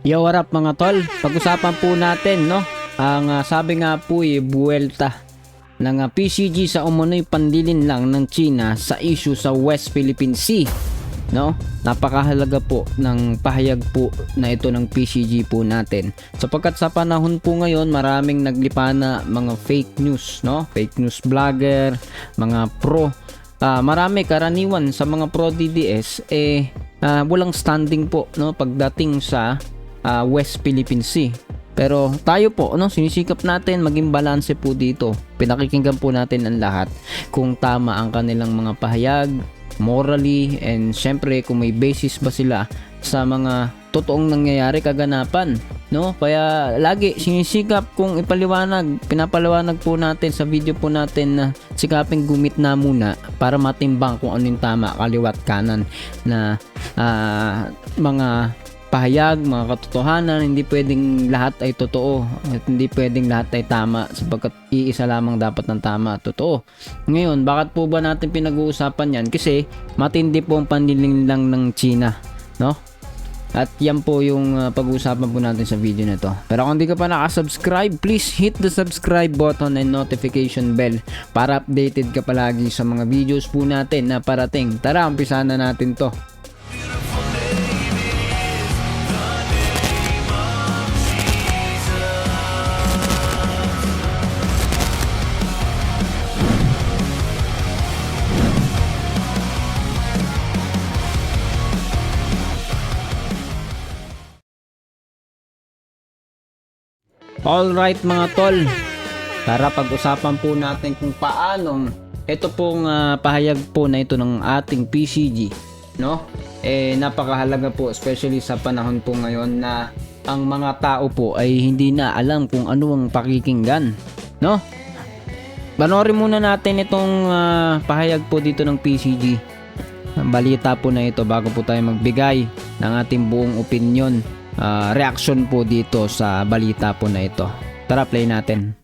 Yo, what up mga tol? Pag-usapan po natin, no? Ang sabi nga po buwelta ng PCG sa umunoy pandilin lang ng China sa issue sa West Philippine Sea, no? Napakahalaga po ng pahayag po na ito ng PCG po natin. Sapagkat sa panahon po ngayon, maraming naglipana mga fake news, no? Fake news vlogger, mga pro. Marami karaniwan sa mga pro DDS walang standing po, no, pagdating sa West Philippine Sea. Pero tayo po, no, sinisikap natin maging balanse po dito. Pinakikinggan po natin ang lahat kung tama ang kanilang mga pahayag, morally, and syempre kung may basis ba sila sa mga totoong nangyayari, kaganapan, no? Kaya lagi sinisikap kung pinapaliwanag po natin sa video po natin na sikaping gumit na muna para matimbang kung ano yung tama, kaliwat, kanan na mga pahayag, mga katotohanan. Hindi pwedeng lahat ay totoo at hindi pwedeng lahat ay tama, sapagkat iisa lamang dapat ng tama at totoo. Ngayon, bakit po ba natin pinag-uusapan yan? Kasi matindi po ang pandiling lang ng China, no? At yan po yung pag-uusapan po natin sa video na to. Pero kung di ka pa nakasubscribe, please hit the subscribe button and notification bell para updated ka palagi sa mga videos po natin na parating. Tara, umpisahan na natin to. Alright mga tol, tara pag-usapan po natin kung paano ito pong pahayag po na ito ng ating PCG, no? Napakahalaga po, especially sa panahon po ngayon na ang mga tao po ay hindi na alam kung ano ang pakikinggan, no? Panoorin muna natin itong pahayag po dito ng PCG. Ang balita po na ito bago po tayo magbigay ng ating buong opinion. Reaction po dito sa balita po na ito. Tara, play natin.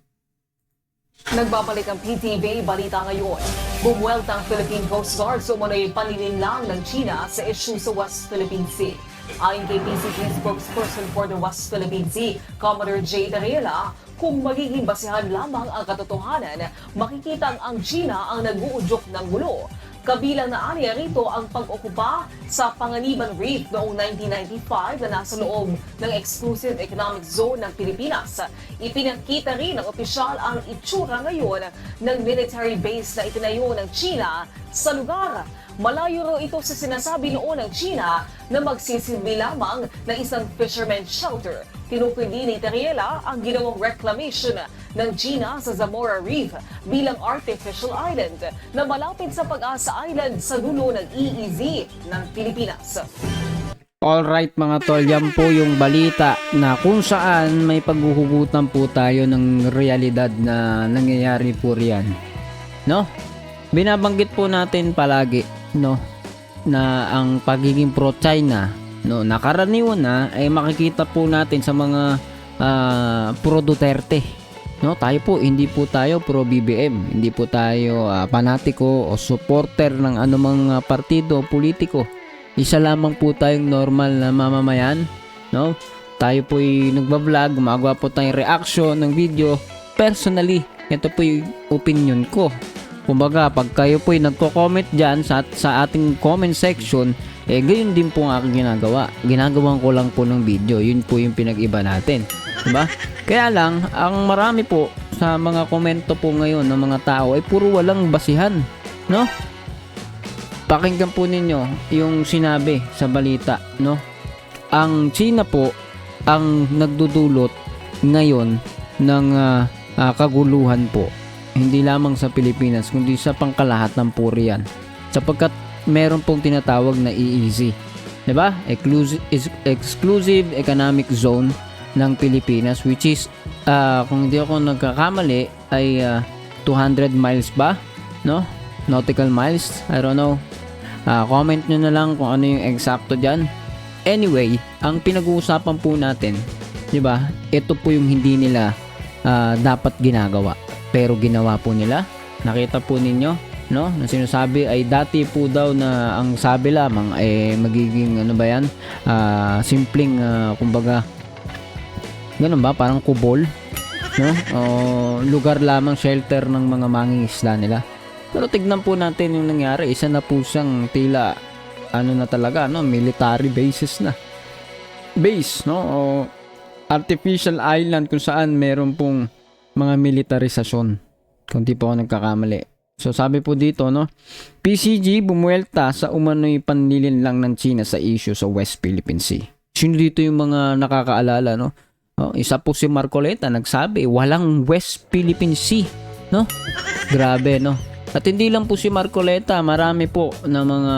Nagbabalik ang PTV Balita ngayon. Bumuwelta ang Philippine Coast Guard sa umano'y panininlang ng China sa issue sa West Philippine Sea. Ayon kay PCG spokesperson for the West Philippine Sea, Commodore J. Dariela, kung magiging basihan lamang ang katotohanan, makikita ang China ang nag-uudyok ng gulo. Kabilang na aniya rito ang pag-okupa sa Panganiban Reef noong 1995 na nasa loob ng Exclusive Economic Zone ng Pilipinas. Ipinakita rin ng opisyal ang itsura ngayon ng military base na itinayo ng China sa lugar. Malayo raw ito sa sinasabi noon ng China na magsisilbi lamang na isang fisherman shelter. Tinukoy din ni Dariela ang ginawang reclamation ng China sa Zamora Reef bilang artificial island na malapit sa Pag-asa Island sa dulo ng EEZ ng Pilipinas. Alright mga tol, yan po yung balita na kung saan may paghuhugutan po tayo ng realidad na nangyayari po riyan, no? Binabanggit po natin palagi, no, na ang pagiging pro-China, no, nakaraniwan na ay makikita po natin sa mga pro Duterte, no? Tayo po, hindi po tayo pro BBM, hindi po tayo panatiko o supporter ng anumang partido o politiko. Isa lamang po tayong normal na mamamayan, no? Tayo po ay nagba-vlog, gumagawa po tayong reaction ng video. Personally, ito po yung opinion ko. Kumbaga, pag kayo po ay nagko-comment dyan sa ating comment section, gayon din po ang aking ginagawa. Ginagawan ko lang po ng video. Yun po yung pinag-iba natin. Diba? Kaya lang, ang marami po sa mga komento po ngayon ng mga tao ay puro walang basihan, no? Pakinggan po ninyo yung sinabi sa balita, no? Ang China po ang nagdudulot ngayon ng kaguluhan po. Hindi lamang sa Pilipinas, kundi sa pangkalahatan po riyan. Sapagkat meron pong tinatawag na EEZ. Diba? Exclusive Economic Zone ng Pilipinas, which is, kung hindi ako nagkakamali, ay 200 miles ba? No? Nautical miles? I don't know. Comment nyo na lang kung ano yung eksakto dyan. Anyway, ang pinag-uusapan po natin, diba? Ito po yung hindi nila dapat ginagawa. Pero ginawa po nila. Nakita po ninyo, no, na sinasabi ay dati po daw na ang sabi lamang ay magiging ano ba yan, simpleng kumbaga ganun ba, parang kubol, no, o lugar lamang, shelter ng mga mangingisda nila. Pero tignan po natin yung nangyari, isa na po siyang tila ano na talaga, no, military bases na base, no, o artificial island kung saan meron pong mga militarisasyon, kung di po ako nagkakamali. So sabi po dito, no, PCG bumuelta sa umano'y panlilinlang ng China sa issue sa West Philippine Sea. Sino dito yung mga nakakaalala, no? Isa po si Marcoleta nagsabi, walang West Philippine Sea, no? Grabe, no? At hindi lang po si Marcoleta, marami po na mga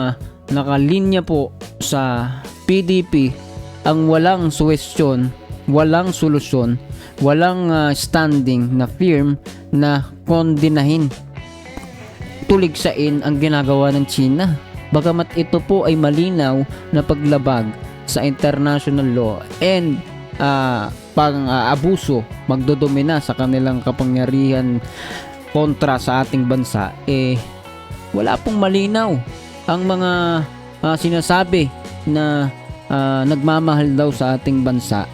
nakalinya po sa PDP ang walang suwestyon, walang solusyon, walang standing na firm na kondinahin, tuligsain ang ginagawa ng China. Bagamat ito po ay malinaw na paglabag sa international law and pang-abuso, magdodomina sa kanilang kapangyarihan kontra sa ating bansa, wala pong malinaw ang mga sinasabi na nagmamahal daw sa ating bansa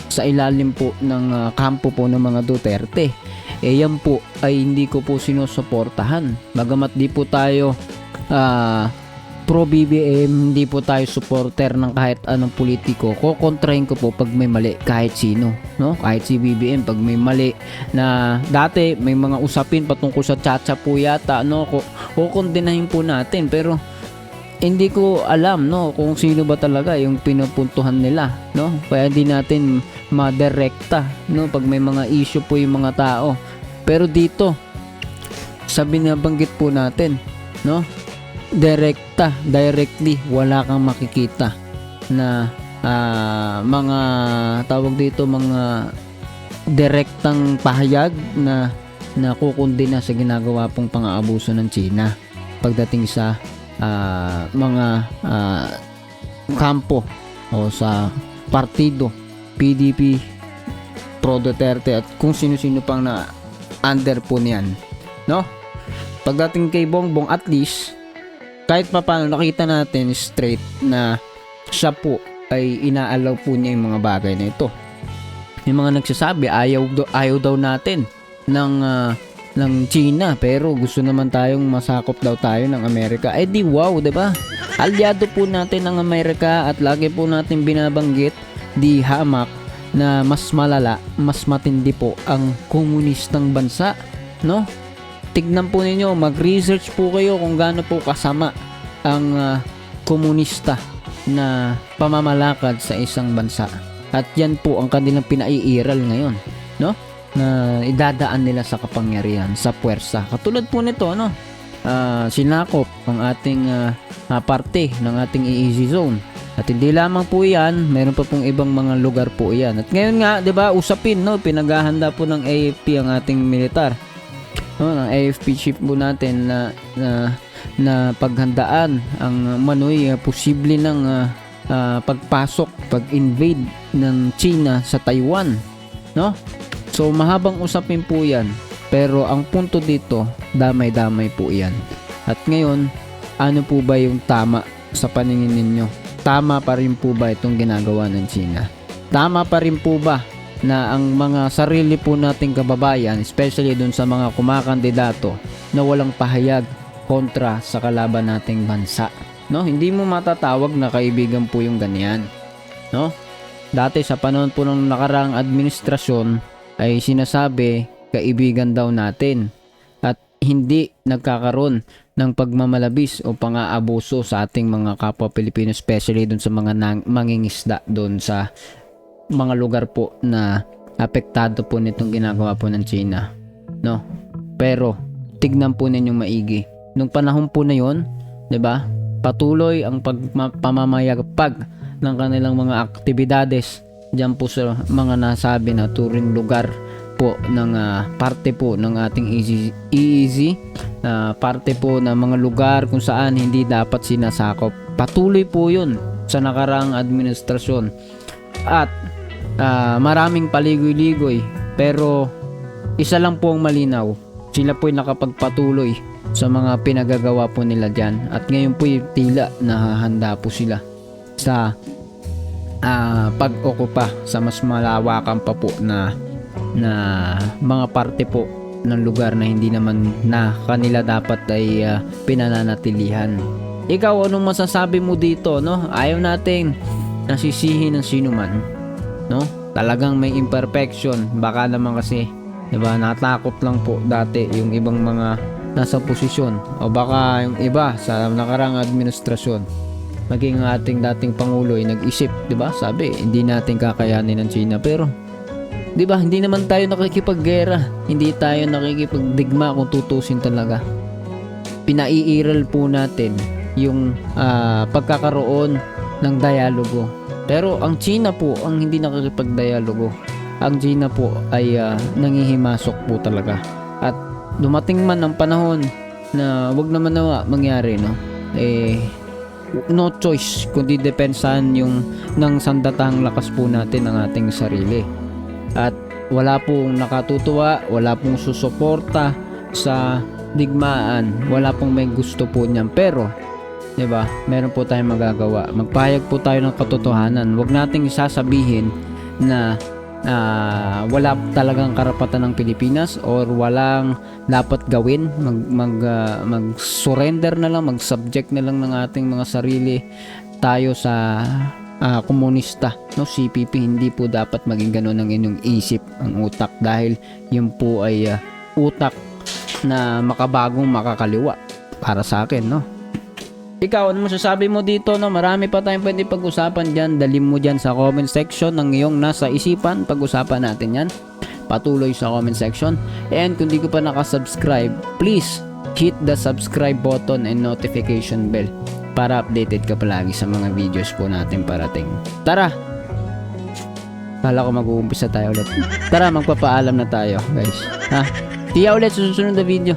sa ilalim po ng kampo po ng mga Duterte. Yan po ay hindi ko po sinusuportahan. Bagamat di po tayo pro BBM, hindi po tayo supporter ng kahit anong politiko, kukontrahin ko po pag may mali kahit sino, no? Kahit si BBM pag may mali, na dati may mga usapin patungkol sa Chacha po yata, no, kukondinahin po natin, pero hindi ko alam, no, kung sino ba talaga yung pinupuntuhan nila, no? Kaya hindi natin madirekta, no, pag may mga issue po yung mga tao. Pero dito sa binabanggit po natin, no, directly wala kang makikita na mga tawag dito, mga direktang pahayag na kukundina sa ginagawa pong pang-aabuso ng China pagdating sa mga kampo o sa partido PDP, Pro Duterte at kung sino-sino pang na under po niyan, no? Pagdating kay Bongbong, at least kahit pa paano nakita natin straight na siya po ay inaalaw po niya yung mga bagay na ito. Yung mga nagsasabi ayaw daw natin ng China, pero gusto naman tayong masakop daw tayo ng Amerika. Di wow, 'di ba? Aliado po natin ang Amerika at lagi po natin binabanggit di hamak na mas malala, mas matindi po ang komunistang bansa, no? Tignan po ninyo, mag-research po kayo kung gaano po kasama ang komunista na pamamalakad sa isang bansa. At yan po ang kanilang pinaiiral ngayon, no? Na idadaan nila sa kapangyarihan, sa puwersa. Katulad po nito, no? Sinakop ang ating parte ng ating EEZ zone. At hindi lamang po yan, meron pa pong ibang mga lugar po yan. At ngayon nga, 'di ba, usapin, no, pinaghahanda po ng AFP ang ating militar. No, ng AFP chief po natin na paghandaan ang manoy posible ng pagpasok, pag-invade ng China sa Taiwan, no? So mahabang usapin po 'yan. Pero ang punto dito, damay-damay po 'yan. At ngayon, ano po ba yung tama sa paningin ninyo? Tama pa rin po ba itong ginagawa ng China? Tama pa rin po ba na ang mga sarili po nating kababayan, especially dun sa mga kumakandidato na walang pahayag kontra sa kalaban nating bansa, no? Hindi mo matatawag na kaibigan po yung ganyan, no? Dati sa panahon po ng nakaraang administrasyon ay sinasabi kaibigan daw natin at hindi nagkakaroon ng pagmamalabis o pang-aabuso sa ating mga kapwa Pilipino, especially dun sa mga mangingisda dun sa mga lugar po na apektado po nitong ginagawa po ng China, no? Pero tignan po ninyong maigi, nung panahon po na yon, 'di ba, patuloy ang pamamayagpag ng kanilang mga aktibidades diyan po sa mga nasabi na turing lugar po ng parte po ng ating EEZ, parte po ng mga lugar kung saan hindi dapat sinasakop. Patuloy po yun sa nakaraang administrasyon at maraming paligoy-ligoy, pero isa lang po ang malinaw, sila po'y nakapagpatuloy sa mga pinagagawa po nila dyan. At ngayon po tila nahahanda po sila sa pag-okupa sa mas malawakan pa po na mga parte po ng lugar na hindi naman na kanila dapat ay pinananatilihan. Ikaw, anong masasabi mo dito, no? Ayaw nating nasisihin ng sino man, no? Talagang may imperfection, baka naman kasi, 'di ba, natakot lang po dati yung ibang mga nasa posisyon, o baka yung iba sa nakarang administrasyon, maging ang ating dating pangulo ay nag-isip, 'di ba? Sabi, hindi natin kakayanin ng China, pero 'di ba, hindi naman tayo nakikipaggera, hindi tayo nakikipagdigma kung tutusin talaga. Pinaiiral po natin yung pagkakaroon ng dialogo. Pero ang China po ang hindi nakikipagdialogo. Ang China po ay nangihimasok po talaga. At dumating man ang panahon na wag naman na mangyari, no? No choice kundi depensahan yung ng sandatahang lakas po natin ang ating sarili. At wala pong nakatutuwa, wala pong susuporta sa digmaan, wala pong may gusto po niyan, pero 'di ba, meron po tayong magagawa. Magpahayag po tayo ng katotohanan. Huwag nating sasabihin na wala talagang karapatan ng Pilipinas or walang dapat gawin. Mag-surrender na lang, mag-subject na lang ng ating mga sarili tayo sa komunista, no? CPP. Hindi po dapat maging ganoon ang inyong isip, ang utak, dahil yun po ay utak na makabagong makakaliwa para sa akin, no? Ikaw, ano masasabi mo dito, no? Marami pa tayong pwede pag-usapan dyan. Dalim mo dyan sa comment section ng iyong nasa isipan. Pag-usapan natin yan. Patuloy sa comment section. And kung di ko pa nakasubscribe, please hit the subscribe button and notification bell para updated ka palagi sa mga videos po natin parating. Tara! Kala ko mag-uumpisa tayo ulit. Tara, magpapaalam na tayo, guys. Ha? See ya ulit sa susunod na video.